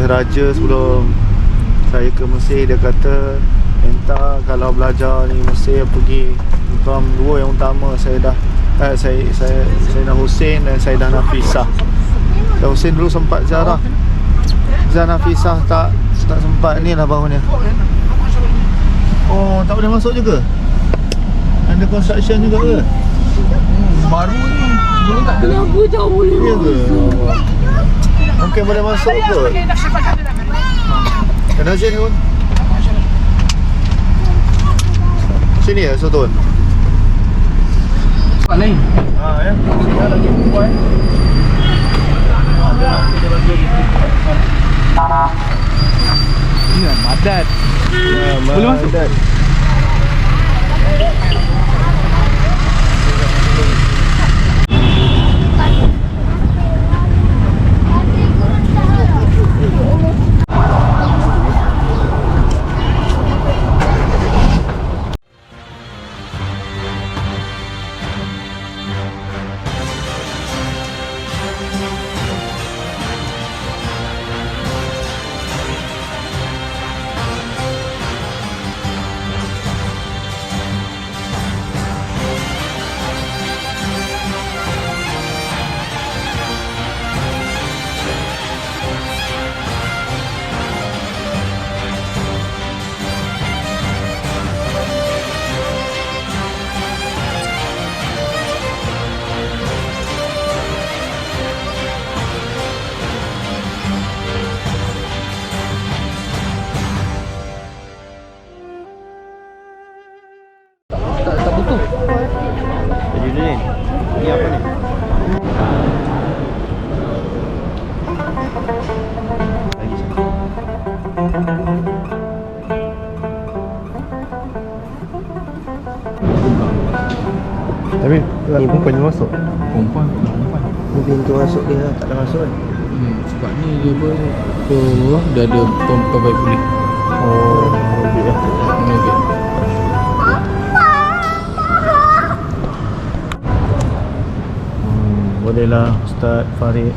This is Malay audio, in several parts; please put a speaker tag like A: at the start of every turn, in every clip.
A: raja sebelum saya ke Mesir. Dia kata minta kalau belajar ni Mesir pergi bukan dua yang utama, Sayyidah Hussein dan Sayyidah Nafisah. Sayyidah Hussein dulu sempat ziarah, Sayyidah Nafisah tak sempat. Ni lah bahunya. Oh, tak boleh masuk juga? Ada construction juga ke?
B: Baru ni belum tak ada.
C: Kenapa tak boleh
A: Ya ke? Mungkin boleh masuk kot. Kena sini pun. Sini ya, Sotun?
B: Tempat lain.
A: Ya.
B: Kita lagi buat.
A: Ada nak kita bagi
B: Ni kan Madat.
A: boleh masuk?
B: Tak butuh.
A: Jadi dulu ni. Ni apa ni? Tapi ni perempuan yang masuk.
B: Perempuan.
A: Ni pintu masuk dia tak ada masuk kan?
B: Sebab ni dia dia ada pembaik boleh.
A: Oh, okey ya.
B: Okey.
A: Bolehlah Ustaz Farid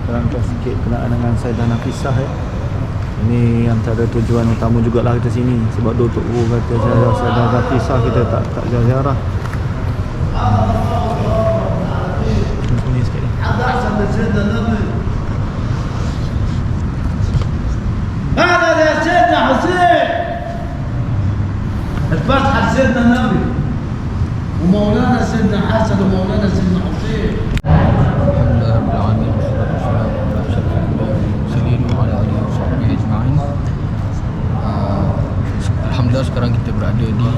A: terangkan sikit berkenaan dengan Sayyidah Nafisah ya. Ini antara tujuan utama jugalah kita sini. Sebab Datuk Guru kata Sayyidah Nafisah kita tak ziarah. Sini sikit ni.
D: هذا يا سيدنا حسين الفتحة لسيدنا النبي ومولانا سيدنا حسن ومولانا سيدنا حسين.
B: Alhamdulillah rabbil alamin wassalatu wassalamu ala asyrafil anbiya'i wal mursalin wa ala alihi washabbihi ajma'in. Alhamdulillah sekarang kita berada di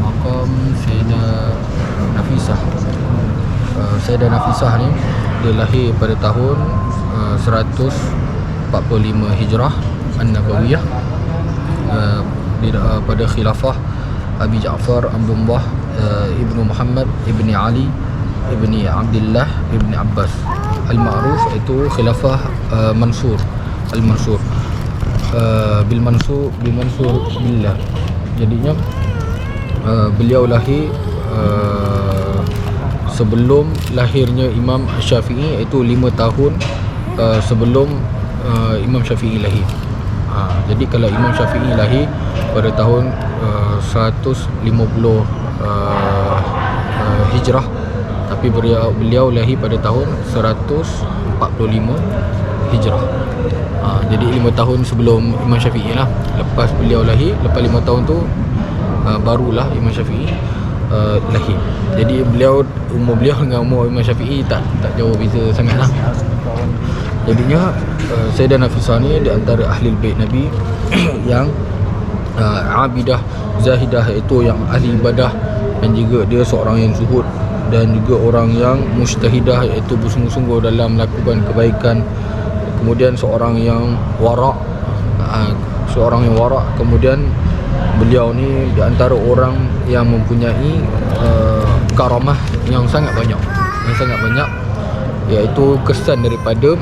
B: makam Sayyidah Nafisah. Sayyidah Nafisah ni dia lahir pada tahun 145 Hijrah An-Nabawiyah, pada khilafah Abi Ja'far Abdullah Ibnu Muhammad Ibni Ali Ibni Abdullah Ibni Abbas Al-Ma'ruf, itu khilafah Mansur Al-Mansur Bil Mansur Billah. Jadinya beliau lahir sebelum lahirnya Imam Syafi'i, iaitu 5 tahun sebelum Imam Syafi'i lahir. Jadi kalau Imam Syafi'i lahir pada tahun 150 Hijrah, tapi beliau lahir pada tahun 145 Hijrah. Jadi 5 tahun sebelum Imam Syafi'i lah. Lepas beliau lahir, lepas 5 tahun tu barulah Imam Syafi'i lahir. Jadi umur beliau dengan umur Imam Syafi'i tak jauh beza sangat lah. Jadinya Sayyidah Nafisah ni di antara ahli bait Nabi yang abidah zahidah, iaitu yang ahli ibadah, dan juga dia seorang yang zuhud, dan juga orang yang mujtahidah, iaitu bersungguh-sungguh dalam melakukan kebaikan. Kemudian seorang yang wara', kemudian beliau ni di antara orang yang mempunyai karamah yang sangat banyak, iaitu kesan daripada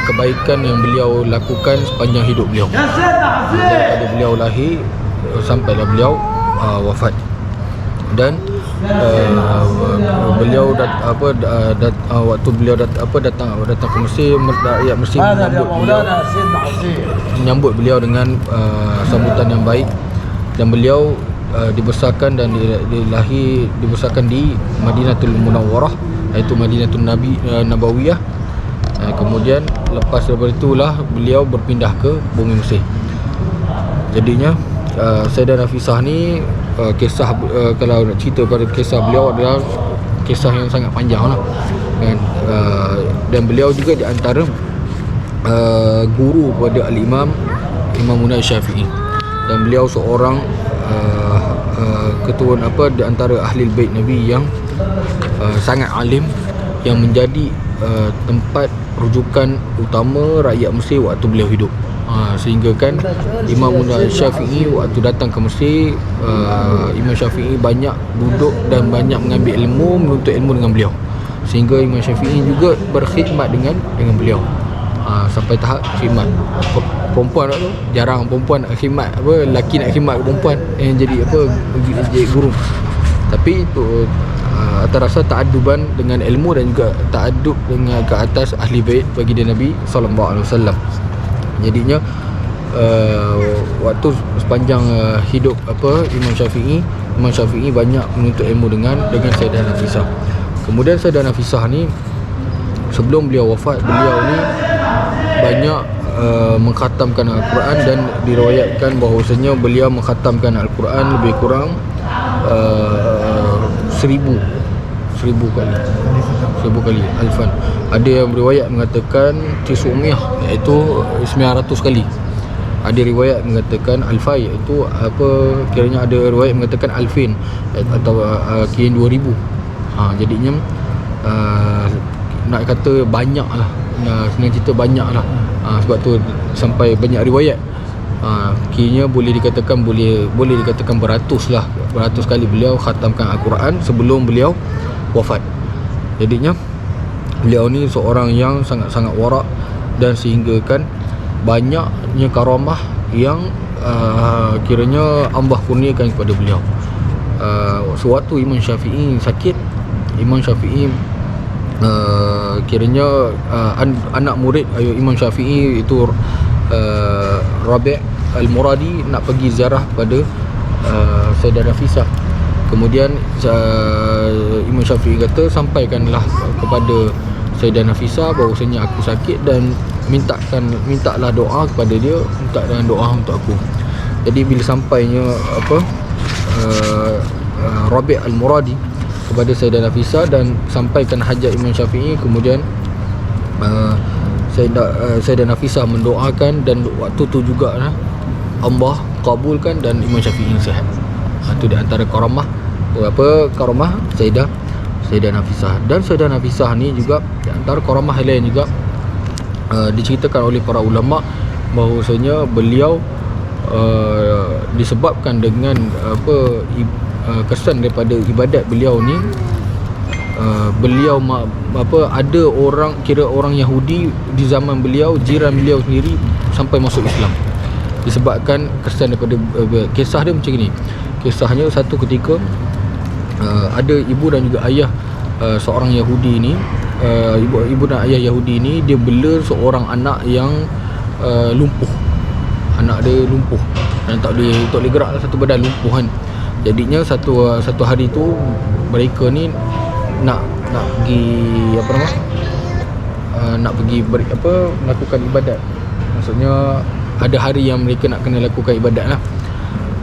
B: kebaikan yang beliau lakukan sepanjang hidup beliau, daripada beliau lahir sampailah beliau wafat. Dan beliau waktu beliau datang ke Mesir, rakyat Mesir
D: هذا يا مولانا سيدنا حسين.
B: menyambut beliau dengan sambutan yang baik, dan beliau dibesarkan dan dibesarkan di Madinatul Munawwarah, iaitu Madinatul Nabawiyah. Kemudian lepas daripada itulah beliau berpindah ke bumi Mesir. Jadinya Sayyidah Nafisah ni kisah kalau nak cerita pada kisah beliau adalah kisah yang sangat panjang lah kan. Dan beliau juga di antara guru pada Al-Imam Munai Syafi'i, dan beliau seorang ketua di antara ahli bait Nabi yang sangat alim, yang menjadi tempat rujukan utama rakyat Mesir waktu beliau hidup. Sehingga kan Imam Syafi'i waktu datang ke Mesir, Imam Syafi'i banyak duduk dan banyak mengambil ilmu, menuntut ilmu dengan beliau. Sehingga Imam Syafi'i juga berkhidmat dengan beliau. Sampai tahap khidmat. Perempuan tu jarang perempuan nak khidmat, lelaki nak khidmat ke perempuan yang jadi jadi guru. Tapi itu rasa ta'adduban dengan ilmu dan juga ta'addub dengan ke atas ahli bait baginda Nabi sallallahu alaihi wasallam. Jadinya waktu sepanjang hidup Imam Syafi'i banyak menuntut ilmu dengan Sayyidah Nafisah. Kemudian Sayyidah Nafisah ni sebelum beliau wafat, beliau ni banyak mengkhatamkan Al-Quran, dan diriwayatkan bahawasanya beliau mengkhatamkan Al-Quran lebih kurang 1000 kali, alfan. Ada yang riwayat mengatakan 900, iaitu 900 kali. Ada riwayat mengatakan alfai, iaitu kiranya ada riwayat mengatakan alfin atau kian 2000. Jadinya nak kata banyak lah, senang cerita banyak lah. Sebab tu sampai banyak riwayat. Kiranya boleh dikatakan beratus kali beliau khatamkan Al-Quran sebelum beliau wafat. Jadinya beliau ni seorang yang sangat-sangat warak, dan sehingga kan banyaknya karamah yang kiranya Allah kurniakan kepada beliau. Sewaktu Imam Syafi'i sakit, Imam Syafi'i kiranya anak murid Imam Syafi'i itu Rabi' Al-Muradi nak pergi ziarah pada Sayyidah Nafisah. Kemudian Imam Syafi'i kata, sampaikanlah kepada Sayyidah Nafisah bahawasanya aku sakit, dan mintalah doa kepada dia, mintalah doa untuk aku. Jadi bila sampainya Rabi' Al-Muradi kepada Sayyidah Nafisah dan sampaikan hajat Imam Syafi'i, kemudian Sayyidah Nafisah mendoakan, dan waktu tu juga Allah kabulkan dan Imam Syafi'i sihat. Itu di antara karamah Sayyidah Nafisah. Dan Sayyidah Nafisah ni juga di antara karamah lain juga diceritakan oleh para ulama bahawasanya beliau disebabkan dengan kesan daripada ibadat beliau ni, beliau ada orang Yahudi di zaman beliau, jiran beliau sendiri sampai masuk Islam disebabkan kesan daripada kisah dia macam ni. Kisahnya satu ketika ada ibu dan juga ayah seorang Yahudi ni, ibu dan ayah Yahudi ni, dia bela seorang anak yang lumpuh. Anak dia lumpuh dan tak boleh gerak lah, satu badan lumpuh kan. Jadinya satu hari tu mereka ni nak pergi melakukan ibadat. Maksudnya ada hari yang mereka nak kena lakukan ibadat lah.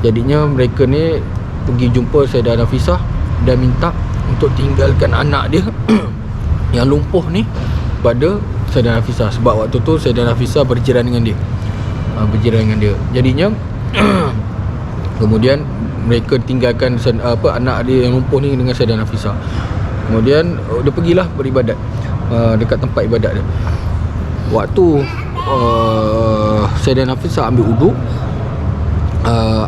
B: Jadinya mereka ni pergi jumpa Sayyidah Nafisah dan minta untuk tinggalkan anak dia yang lumpuh ni pada Sayyidah Nafisah, sebab waktu tu Sayyidah Nafisah berjiran dengan dia. Jadinya kemudian mereka tinggalkan anak dia yang lumpuh ni dengan Sayyidah Nafisah. Kemudian dia pergilah beribadat dekat tempat ibadat dia. Waktu Sayyidah Nafisah ambil uduk,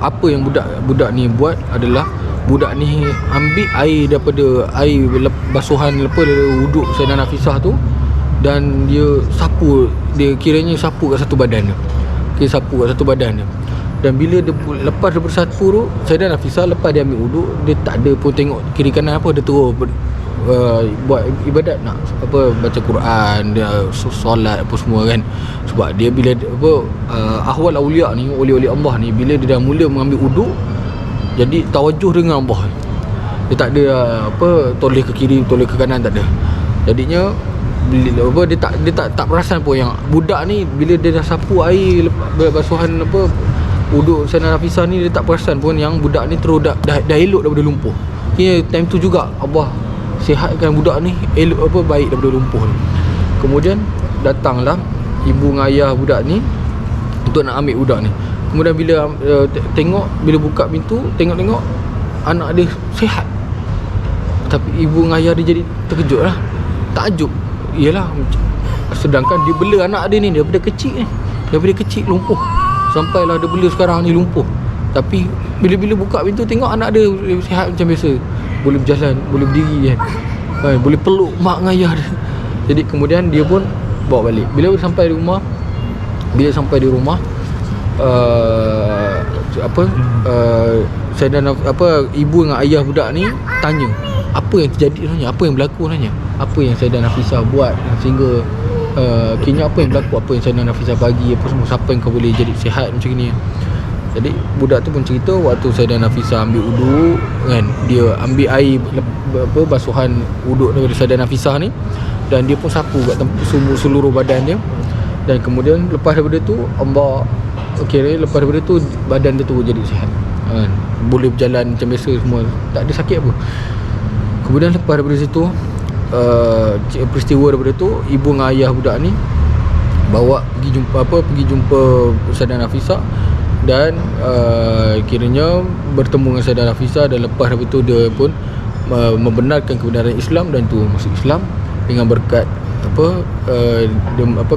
B: apa yang budak ni buat adalah budak ni ambil air daripada air basuhan wuduk Sayyidah Nafisah tu, dan dia kiranya sapu kat satu badan dia. Sapu kat satu badan dia. Dan bila dia lepas daripada sapu tu, Sayyidah Nafisah lepas dia ambil wuduk, dia tak ada pun tengok kiri kanan apa, dia terus buat ibadat, nak apa, baca Quran, dia solat apa semua kan. Sebab dia bila ahwal awliya ni, wali-wali Allah ni, bila dia dah mula mengambil wuduk, jadi tawajuh dengan Allah. Dia tak ada toleh ke kiri, toleh ke kanan, tak ada. Jadinya bila dia tak perasan pun yang budak ni bila dia dah sapu air basuhan wuduk Sayyidah Nafisah ni, dia tak perasan pun yang budak ni terus dah elok daripada lumpuh. Kira time tu juga Allah sihatkan budak ni elok baik daripada lumpuh ni. Kemudian datanglah ibu dengan ayah budak ni untuk nak ambil budak ni. Kemudian bila tengok, bila buka pintu, tengok anak dia sihat. Tapi ibu dengan ayah dia jadi terkejut lah, takjub. Yalah, sedangkan dia bela anak dia ni daripada kecil lumpuh, sampailah dia bela sekarang ni lumpuh. Tapi bila buka pintu tengok anak dia sihat macam biasa, boleh berjalan, boleh berdiri kan, boleh peluk mak dengan ayah dia. Jadi kemudian dia pun bawa balik. Bila sampai di rumah ibu dengan ayah budak ni tanya apa yang terjadi sebenarnya, apa yang berlaku sebenarnya, apa yang Sayyidah Nafisah buat sehingga kini apa yang berlaku, apa yang Sayyidah Nafisah bagi, apa semua, siapa yang kau boleh jadi sihat macam ni. Jadi budak tu pun cerita waktu Sayyidah Nafisah ambil wuduk kan, dia ambil air basuhan wuduk daripada Sayyidah Nafisah ni, dan dia pun sapu kat seluruh badan dia. Dan kemudian lepas daripada tu lepas daripada tu badan dia tu jadi sihat kan, boleh berjalan macam biasa semua, tak ada sakit apa. Kemudian lepas daripada situ peristiwa daripada tu, ibu dengan ayah budak ni bawa pergi jumpa Sayyidah Nafisah, dan kiranya bertemu dengan Sayyidah Nafisah. Dan lepas daripada tu dia pun membenarkan kebenaran Islam, dan tu masuk Islam dengan berkat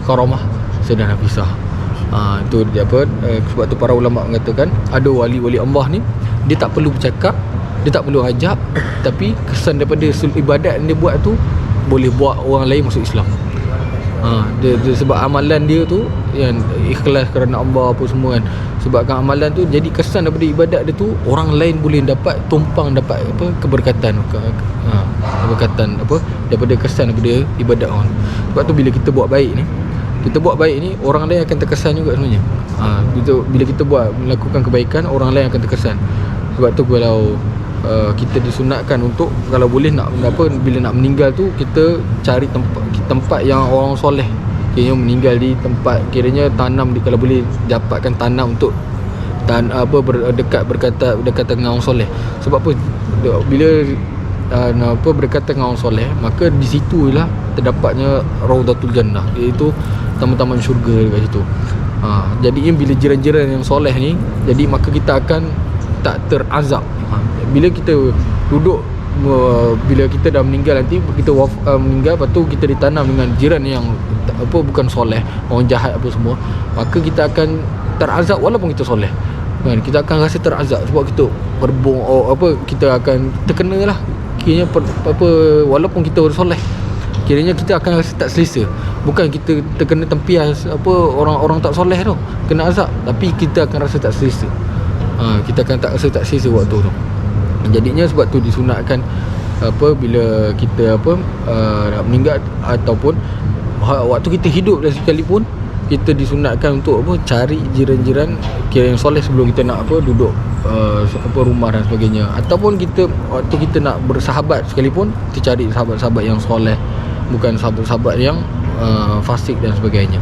B: karamah Sayyidah Nafisah. Itu sebab tu para ulama mengatakan ada wali-wali Allah ni, dia tak perlu bercakap, dia tak perlu ajak, tapi kesan daripada ibadat yang dia buat tu boleh buat orang lain masuk Islam. Dia sebab amalan dia tu yang ikhlas kerana Allah apa semua kan, sebabkan amalan tu jadi kesan daripada ibadat dia tu, orang lain boleh dapat keberkatan daripada kesan daripada ibadat orang. Sebab tu bila kita buat baik ni, orang lain akan terkesan juga sebenarnya. Bila kita melakukan kebaikan, orang lain akan terkesan. Sebab tu kalau kita disunatkan untuk kalau boleh bila nak meninggal tu, kita cari tempat yang orang soleh, kiranya meninggal di tempat, kiranya tanam kalau boleh dapatkan tanam untuk berdekatan dengan orang soleh. Sebab apa? Bila berdekatan dengan orang soleh, maka di situlah terdapatnya Raudatul Jannah, iaitu taman-taman syurga dekat situ. Jadinya bila jiran-jiran yang soleh ni, jadi maka kita akan tak terazab. Bila kita duduk, bila kita dah meninggal nanti, kita meninggal, lepas tu kita ditanam dengan jiran yang bukan soleh, orang jahat apa semua, maka kita akan terazab walaupun kita soleh kan. Kita akan rasa terazab sebab kita kita akan terkena lah, kiranya walaupun kita soleh, kiranya kita akan rasa tak selesa. Bukan kita terkena tempias orang-orang tak soleh tu kena azab, tapi kita akan rasa tak selesa. Kita akan tak rasa tak selesa waktu tu. Jadinya sebab tu disunatkan bila kita nak meninggal, ataupun waktu kita hidup dah sekalipun, kita disunatkan untuk cari jiran-jiran kira yang soleh sebelum kita nak duduk rumah dan sebagainya. Ataupun waktu kita nak bersahabat sekalipun, kita cari sahabat-sahabat yang soleh, bukan sahabat-sahabat yang fasik dan sebagainya.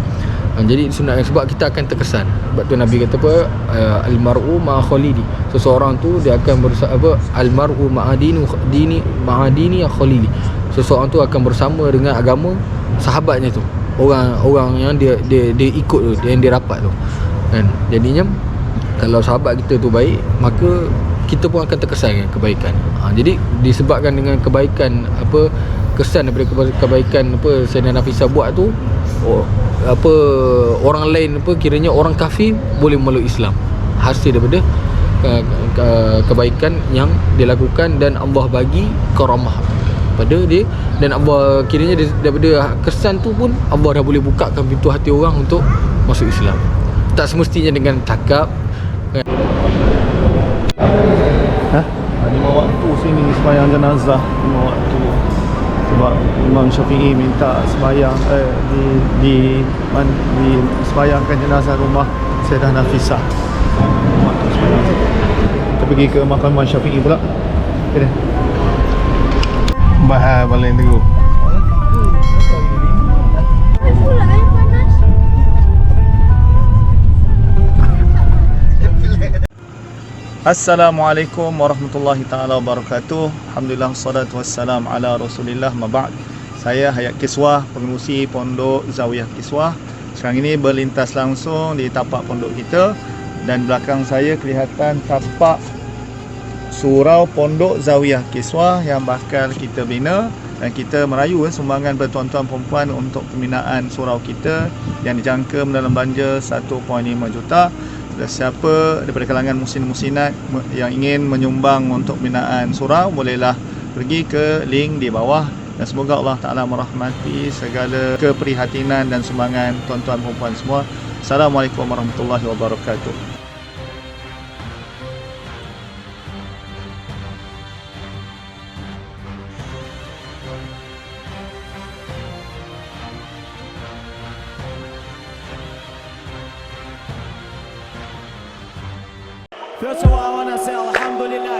B: Jadi disunatkan sebab kita akan terkesan. Sebab tu Nabi kata almar'u ma'a khalili, seseorang tu dia akan almar'u ma'a dini ya khalili, seseorang tu akan bersama dengan agama sahabatnya tu, orang yang dia ikut tu, yang dia rapat tu kan. Jadinya kalau sahabat kita tu baik, maka kita pun akan terkesan dengan kebaikan. Jadi disebabkan dengan kebaikan kesan daripada kebaikan Sayyidah Nafisah buat tu, orang lain kiranya orang kafir boleh memeluk Islam hasil daripada kebaikan yang dia lakukan, dan Allah bagi karamah pada dia, dan Allah kiranya daripada kesan tu pun Allah dah boleh bukakan pintu hati orang untuk masuk Islam. Tak semestinya dengan cakap
A: sini sembahyang jenazah 5 waktu. Sebab Imam Syafi'i minta sembahyang di sembahyangkan jenazah rumah Sayyidah Nafisah. Waktu sembahyang. Kita pergi ke makam Imam Syafi'i pula. Okey dah. Bahar paling teruk.
C: Pula air panas.
A: Assalamualaikum warahmatullahi taala wabarakatuh. Alhamdulillah wassalatu wassalam ala Rasulillah ma ba'd. Saya Hayat Kiswah, pengerusi Pondok Zawiyah Kiswah. Sekarang ini berlintas langsung di tapak pondok kita dan belakang saya kelihatan tapak surau Pondok Zawiyah Kiswah yang bakal kita bina, dan kita merayu sumbangan bertuan-tuan perempuan untuk pembinaan surau kita yang dijangka dalam belanja 1.5 juta. Siapa daripada kalangan muhsin-muhsinat yang ingin menyumbang untuk binaan surau, bolehlah pergi ke link di bawah, dan semoga Allah Ta'ala merahmati segala keprihatinan dan sumbangan tuan-tuan perempuan semua. Assalamualaikum warahmatullahi wabarakatuh.
E: First of all, I want to say Alhamdulillah